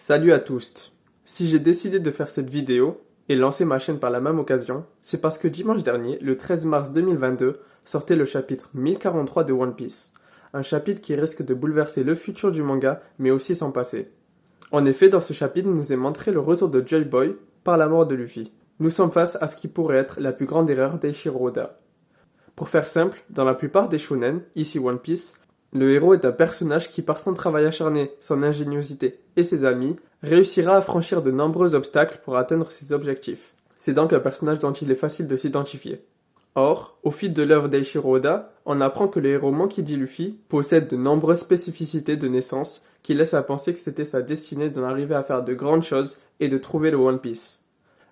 Salut à tous. Si j'ai décidé de faire cette vidéo et lancer ma chaîne par la même occasion, c'est parce que dimanche dernier, le 13 mars 2022, sortait le chapitre 1043 de One Piece. Un chapitre qui risque de bouleverser le futur du manga, mais aussi son passé. En effet, dans ce chapitre, il nous est montré le retour de Joy Boy par la mort de Luffy. Nous sommes face à ce qui pourrait être la plus grande erreur d'Eiichiro Oda. Pour faire simple, dans la plupart des shonen, ici One Piece, le héros est un personnage qui, par son travail acharné, son ingéniosité et ses amis, réussira à franchir de nombreux obstacles pour atteindre ses objectifs. C'est donc un personnage dont il est facile de s'identifier. Or, au fil de l'œuvre d'Eiichiro Oda, on apprend que le héros Monkey D. Luffy possède de nombreuses spécificités de naissance qui laissent à penser que c'était sa destinée d'en arriver à faire de grandes choses et de trouver le One Piece.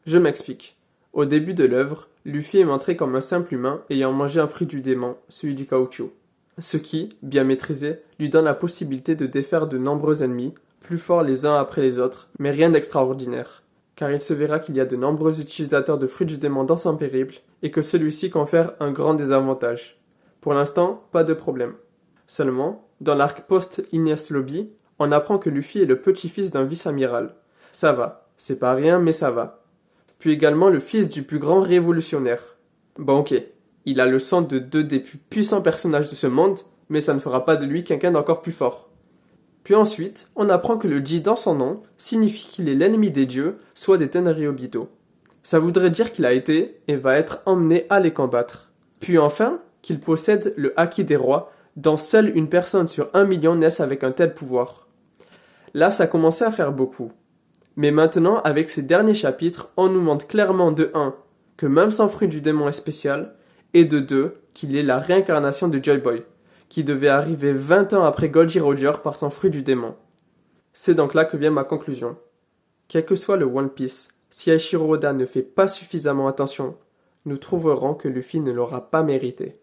Je m'explique. Au début de l'œuvre, Luffy est montré comme un simple humain ayant mangé un fruit du démon, celui du caoutchouc. Ce qui, bien maîtrisé, lui donne la possibilité de défaire de nombreux ennemis, plus forts les uns après les autres, mais rien d'extraordinaire. Car il se verra qu'il y a de nombreux utilisateurs de fruits du démon dans son périple, et que celui-ci confère un grand désavantage. Pour l'instant, pas de problème. Seulement, dans l'arc post-Enies Lobby, on apprend que Luffy est le petit-fils d'un vice-amiral. Ça va, c'est pas rien, mais ça va. Puis également le fils du plus grand révolutionnaire. Bon ok, il a le sang de deux des plus puissants personnages de ce monde, mais ça ne fera pas de lui quelqu'un d'encore plus fort. Puis ensuite, on apprend que le Ji dans son nom signifie qu'il est l'ennemi des dieux, soit des Tenryubito. Ça voudrait dire qu'il a été et va être emmené à les combattre. Puis enfin, qu'il possède le Haki des rois, dont seule une personne sur 1 million naisse avec un tel pouvoir. Là, ça commençait à faire beaucoup. Mais maintenant, avec ces derniers chapitres, on nous montre clairement de 1, que même son fruit du démon est spécial, et de 2, qu'il est la réincarnation de Joy Boy, qui devait arriver 20 ans après Goldie Roger par son fruit du démon. C'est donc là que vient ma conclusion. Quel que soit le One Piece, si Eiichiro Oda ne fait pas suffisamment attention, nous trouverons que Luffy ne l'aura pas mérité.